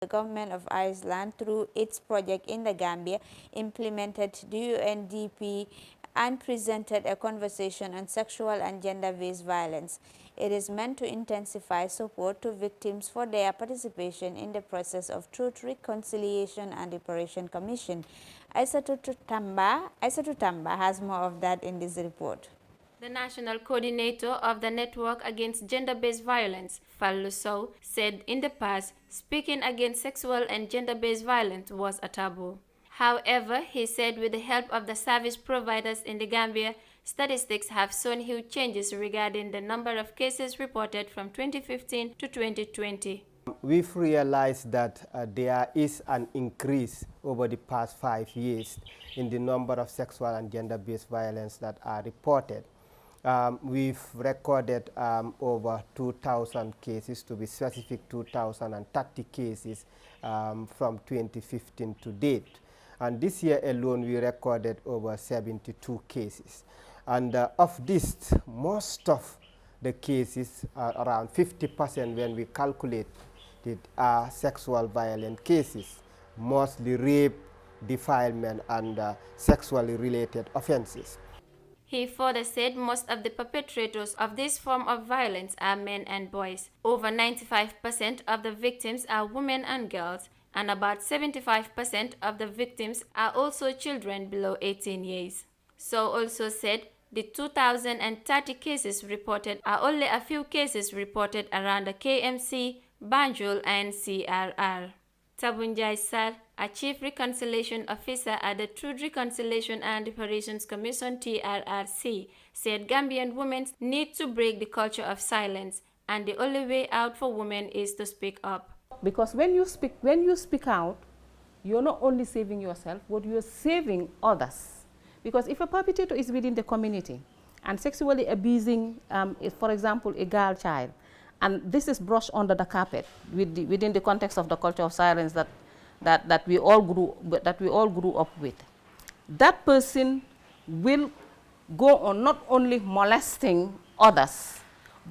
the government of Iceland, through its project in the Gambia, implemented the UNDP and presented a conversation on sexual and gender-based violence. It is meant to intensify support to victims for their participation in the process of truth, reconciliation, and reparation commission. Aissatou Tamba has more of that in this report. The national coordinator of the Network Against Gender-Based Violence, Fallu Sow, said in the past, speaking against sexual and gender-based violence was a taboo. However, he said with the help of the service providers in the Gambia, statistics have shown huge changes regarding the number of cases reported from 2015 to 2020. We've realized that there is an increase over the past 5 years in the number of sexual and gender-based violence that are reported. We've recorded over 2,000 cases, to be specific 2,030 cases from 2015 to date. And this year alone we recorded over 72 cases. And of this, most of the cases, around 50% when we calculate it, are sexual violent cases, mostly rape, defilement, and sexually related offenses. He further said most of the perpetrators of this form of violence are men and boys. Over 95% of the victims are women and girls, and about 75% of the victims are also children below 18 years. So also said the 2,030 cases reported are only a few cases reported around the KMC, Banjul, and CRR. Tabunjai Sar, a Chief Reconciliation Officer at the Truth, Reconciliation and Reparations Commission TRRC, said Gambian women need to break the culture of silence, and the only way out for women is to speak up. Because when you speak out, you're not only saving yourself, but you're saving others. Because if a perpetrator is within the community and sexually abusing, for example, a girl child, and this is brushed under the carpet within the context of the culture of silence that we all grew up with, that person will go on not only molesting others,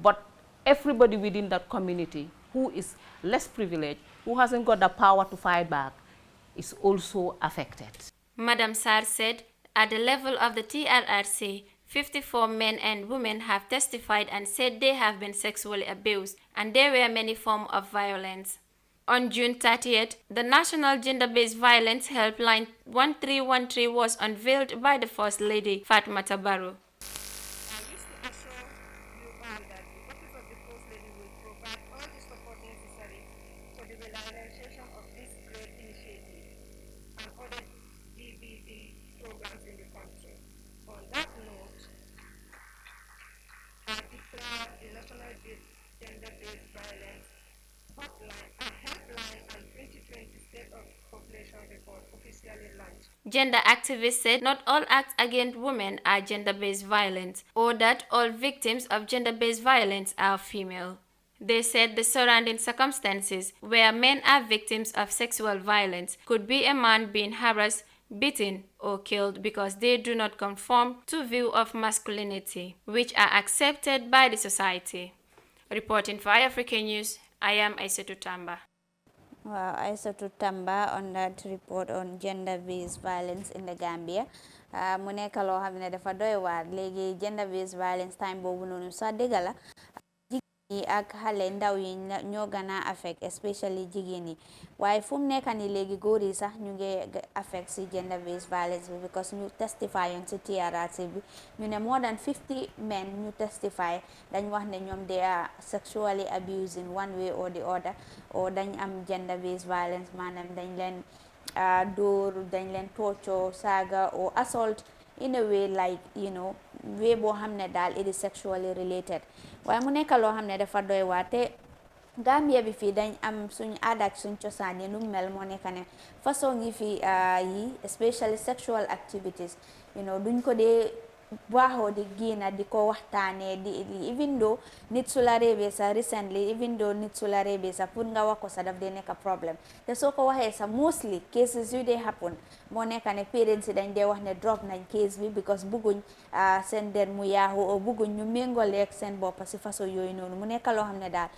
but everybody within that community who is less privileged, who hasn't got the power to fight back, is also affected. Madam Sar said, at the level of the TRRC, 54 men and women have testified and said they have been sexually abused, and there were many forms of violence. On June 30th, the National Gender-Based Violence Helpline 1313 was unveiled by the First Lady, Fatmata Barrow. Gender activists said not all acts against women are gender-based violence, or that all victims of gender-based violence are female. They said the surrounding circumstances where men are victims of sexual violence could be a man being harassed, beaten, or killed because they do not conform to view of masculinity, which are accepted by the society. Reporting for Eyeafrica News, I am Aissatou Tamba. Wow, Aissatou Tamba on that report on gender-based violence in the Gambia. Mu nekk loo xam ne dafa doy waar léegi gender-based violence time boobu noonu sax dëgg la jigéen ñi ak xale ndaw yi ñoo gën a affect especially jigéen ñi waaye fu mu nekk nii léegi góor yi sax ñu ngi affect si gender-based violence bi because ñu testify yoon si TRRC bi ñu ne more than 50 men ñu testify dañ wax ne ñoom they are sexually abused in one way or the other, or dañ am gender-based violence maanaam dañ leen dóor, dañ leen torture, saaga or assault in a way like way boo xam ne daal it is sexually related. waaye mu nekk loo xam ne dafa doy waar te Gambia bi fii dañ am suñ aada ak suñ cosaan yi nu mel moo nekk ne façon yi fi yi especially sexual activities duñ ko dee baaxoo di génna di ko waxtaanee di even though nit su la réebee sa recently even though nit su la réebee sa pour nga wax ko sa daf dee nekk problème te soo ko waxee sa mostly cases yu dee happen moo nekk ne parents yi dañ dee wax ne drop nañ case bi because bugguñ seen der mu yaaxu o bugguñ ñu méngoleeg seen bopp si façon yooyu noonu mu nekk loo xam ne daal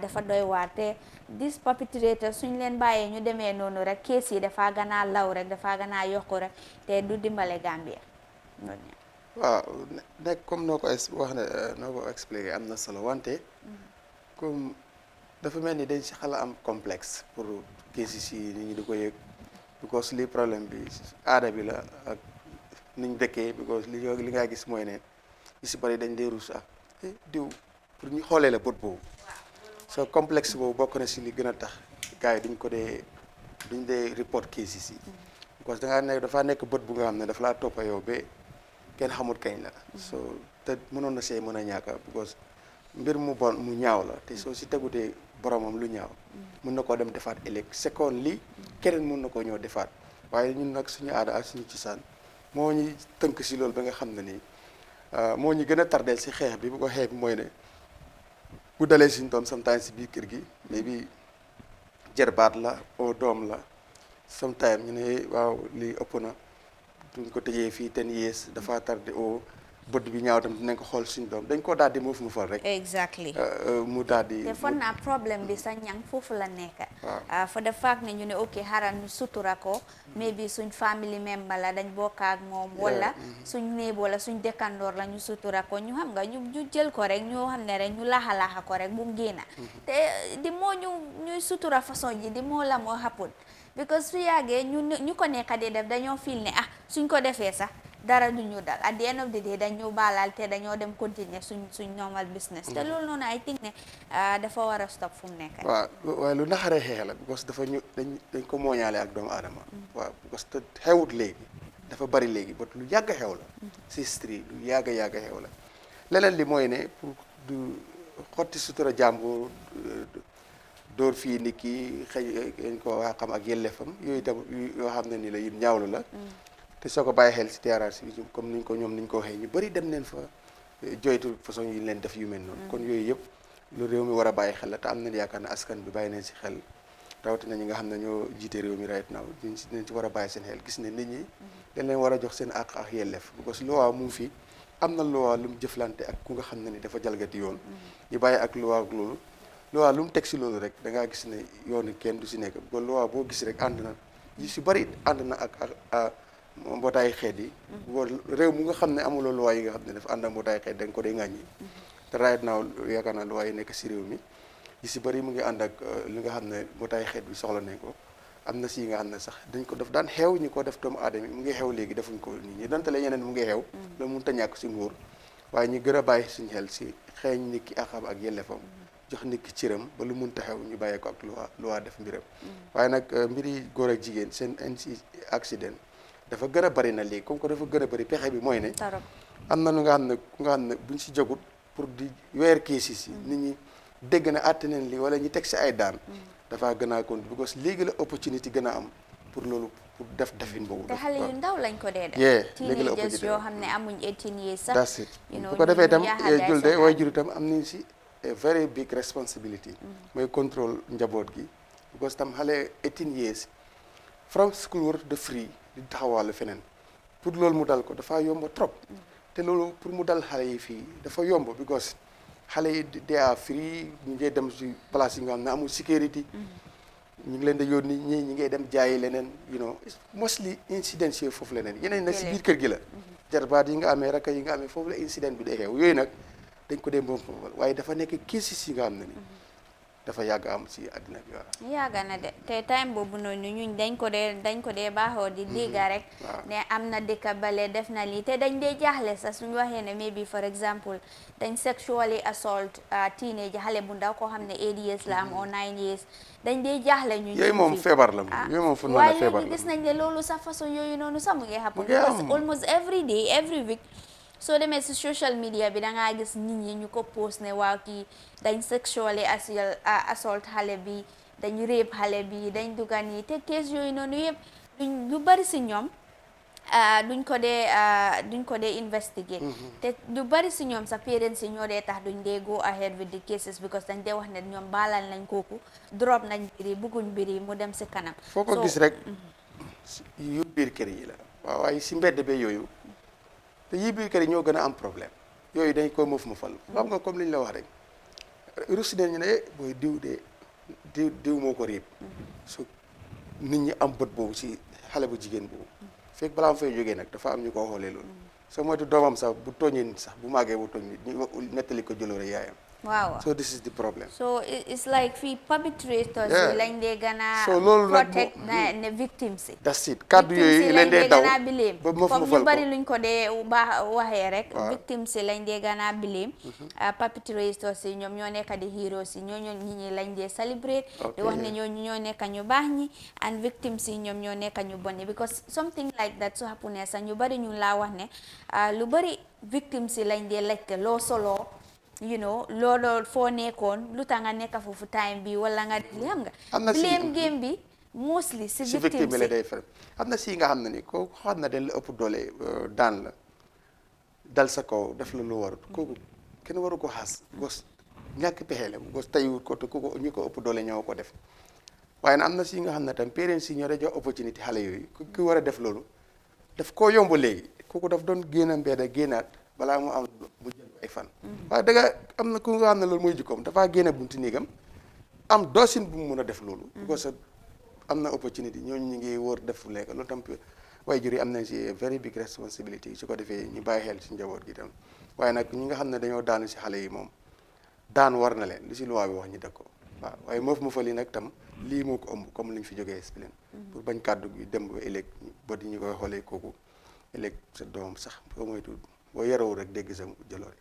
dafa doy waar te dis perpetrators suñ leen bàyyee ñu demee noonu rek case yi dafa gën a law rek dafa gën a yokku rek te du dimbale Gambia waaw nekk comme noo ko wax ne noo ko expliqué am na solo wante comme dafa mel ni dañ si xala am complexe pour cases si nit ñi di ko yëg because li problème bi aada bi la ak niñ dëkkee because li nga gis mooy ne li si bari dañ dee rus ak diw pour ñu xoolee la bët boobu so complexe boobu bokk na si li gën a tax gars yi duñ dee report cases yi because dafa nekk bët bu nga xam ne dafa laa toppa yow ba kenn xamut kañ la so te mënoon na see mën a ñàkka because mbir mu bon mu ñaaw la te soo si tegutee boromam lu ñaaw mën na koo dem defaat ëllëg seconde li keneen mën na koo ñëw defaat waaye ñun nag suñu aada ak suñu cosaan moo ñu tënk si loolu ba nga xam ne nii moo ñu gën a tardeel si xeex bi bu ko xeex bi mooy ne bu dalee suñu doom sometimes si biir kër gi mais bi jërbaat la o doom la sometimes ñu ne waaw lii ëpp na duñ ko tëjee fii 10 years dafa tardé o bët bi ñaaw tam dinañ ko xool suñu doom dañ koo daal di mu fal rek. exactly mu daal di. te foog naa problème bi sa ñang foofu la nekk. waaw for the fact ne ñu ne ok xaaral ñu sutura ko. maybe suñ family member la dañ bokk ak moom. wala suñ néeb wala suñ dëkkandoor la ñu sutura ko ñu xam nga ñu jël ko rek ñu xam ne rek ñu laaxa ko rek bu mu génna. te di moo ñuy sutura façon ji di moo la moo happen because su yàggee ñu ko nekk di def dañoo feel ne suñ ko defee sax. dara du ñu dal at the end of the day dañu baalal te dañoo dem continuer suñ normal business te loolu noonu I think ne dafa war a stop fu mu nekk waaw waaye lu naxaree xeex la because dafa dañ ko mooñaale ak doomu aadama waaw parce que xewut léegi dafa bari léegi but lu yàgg xew la si history lu yàgg xew la leneen li mooy ne pour du xotti sutura jàmbur dóor fii nit ki xëy dañ ko waa xam ak yelleefam yooyu tam yoo xam ne ni la yim ñaawlu la te soo ko bàyyi xel si TRRC bi comme niñ ko waxee ñu bëri dem neen fa joytu façon yi leen def yu mel noonu kon yooyu yëpp lu réew mi war a bàyyi xel la te am nañ yaakaar ne askan bi bàyyi neen si xel rawatina ñi nga xam ne ñoo jiite réew mi right now dinañ ci war a bàyyi seen xel gis ne nit ñi dañ leen war a jox seen àq ak yelleef parce que loi mu ngi fi am na loi lu mu jëflante ak ku nga xam ne ni dafa jalgati yoon ñu bàyyi ak loi ak loolu loi lu mu teg si loolu rek da ngaa gis ne yoon kenn du si nekk ba loi boo gis rek ànd na yi si bëri ànd na ak mbootaay xeet yi réew mu nga xam ne amuloo loi yi nga xam ne dafa ànd ak mbootaay xeet da nga ko dee ŋàññi te right now yaakaar naa loi yi nekk si réew mi yi si bëri mu ngi ànd ak li nga xam ne mbootaay xeet bi soxla nañ ko am na si yi nga xam ne sax dañ ko daf daan xew ñi ko def doomu aadama yi mu ngi xew léegi defuñ ko nit ñi donte la yeneen mu ngi xew loolu mënut a ñàkk si nguur waaye ñu gën a bàyyi suñu xel si xeeñ nit ki àqam ak yelleefam jox nit ki cëram ba lu mënta xew ñu bàyyee ko ak loi def mbiram waaye nag mbiri góor ak jigéen seen accident dafa gën a bari na léegi comme que dafa gën a bari pexe bi mooy ne am na lu nga xam ne buñ si jógut pour di weer keesi si nit ñi dégg na àtte neen lii wala ñu teg si ay daan dafa gën a kon because léegi la opportunité gën a am pour loolu pour defin boobu te xale yu ndaw lañ ko dee def léegi la teenagers yoo xam ne amuñ 18 years sax that's it bu ko defee itam jul de way jur itam am nañ si a very big responsibility mooy contrôle njaboot gi because tam xale 18 years from school war de free di taxawaalu feneen pour loolu mu dal ko dafa yomb trop te loolu pour mu dal xale yi fii dafa yomb because xale yi they are free ñu ngi dem si place yi nga xam ne amul sécurité ñu ngi leen di yónni ñii ñi ngay dem jaayi leneen mostly incident yi foofu leneen yeneen nag si biir kër gi la jarbaat yi nga amee rakk yi nga amee foofu la incident bi day xew yooyu nag dañ ko dee mboom waaye dafa nekk cases yi nga xam ne ni dafa yàgg am si àddina bi waaw yàgg na de te time boobu noonu ñun dañ ko dee baaxoo di dégga rek ne am na dëkka bale def na lii te dañ dee jaaxle sax suñu waxee ne maybe for example dañ sexually assault teenage xale bu ndaw koo xam ne 8 years la am or 9 years dañ dee jaaxle ñu yooyu moom feebar la moom yooyu moom fu na feebar la waaye léegi gis nañ ne loolu sax façon yooyu noonu sax mu ngi happen because almost every day every week soo demee si social media bi dangaa gis nit ñi ñu ko post ne waaw kii dañ sexually assault xale bi dañ rape xale bi dañ dugan yi te case yooyu noonu yëpp lu bari si ñoom duñ ko dee investigate te du bari si ñoom sa parents yi ñoo dee tax duñ dee go ahead with the cases because dañ dee wax ne ñoom baalal nañ kooku drop nañ mbiri bugguñ mbiri mu dem si kanam foo ko gis rek yu biir kër yi la waaw waaye si mbedd be yooyu te yi biir kër yi ñoo gën a am problème yooyu dañ koy mëf fal xam nga comme li ñu la wax rek russi ne ñu ne booy diw moo ko réeb so nit ñi am bët boobu si xale bu jigéen boobu fekk balaa mu fay jógee nag dafa am ñu ko xoolee loolu soo moytu doomam sax bu tooñee nit sax bu màggee bu tooñ nit ñu nettali ko jëloore yaayam waaw so this is the problem so it's like fii perpetrators yi lañ dee gën a so loolu nag protect ne victims yi that's it kàddu yooyu leen dee daw ba comme ñu bari luñ ko dee waxee rek victims yi lañ dee gën a blame perpetrators yi ñoom ñoo nekk di heroes yi ñoo ñi lañ dee celebrate di wax ne ñoo nekk ñu baax ñi and victims yi ñoom ñoo nekk ñu bon ñi because something like that su happen sax ñu bari ñu laa wax ne lu bari victims yi lañ dee laajte loo soloo loolu foo nekkoon lu tax nga nekk foofu time bi wala nga li xam nga blame game bi mostly si victime bi la day fer am na si nga xam ne ni kooku xam na dañ la ëpp doole daan la dal sa kaw def la lu warut kooku kenn waru ko xaas gos ñàkk pexe la gos tayiwut ko te kooku ñu ko ëpp doole ñoo ko def waaye nag am na si nga xam ne tam parents si ñoo da jox opportunité xale yooyu ku war a def loolu daf koo yomb léegi kooku daf doon génn mbedd génnaat balaa mu am mu jël ay fan waaye da nga am na ku nga xam ne loolu mooy jikkoom dafaa génne bunti néegam am doosin bu mu mun a def loolu because am na opportunité ñooñu ñu ngi wóor def lekk loolu tam waaye jur yi am nañ si very big responsibility su ko defee ñu bàyyi xel si njaboot gi tam waaye nag ñi nga xam ne dañoo daanu si xale yi moom daan war na leen li si loi bi wax ñu dëkk ko waaw waaye mu fa li nag tam lii moo ko ëmb comme li ñu fi jógee explain pour bañ kàddu gi dem ba ëllëg ba di ñu koy xoolee kooku ëllëg sa doom sax boo moytu boo yarawul rek dégg sa jëloore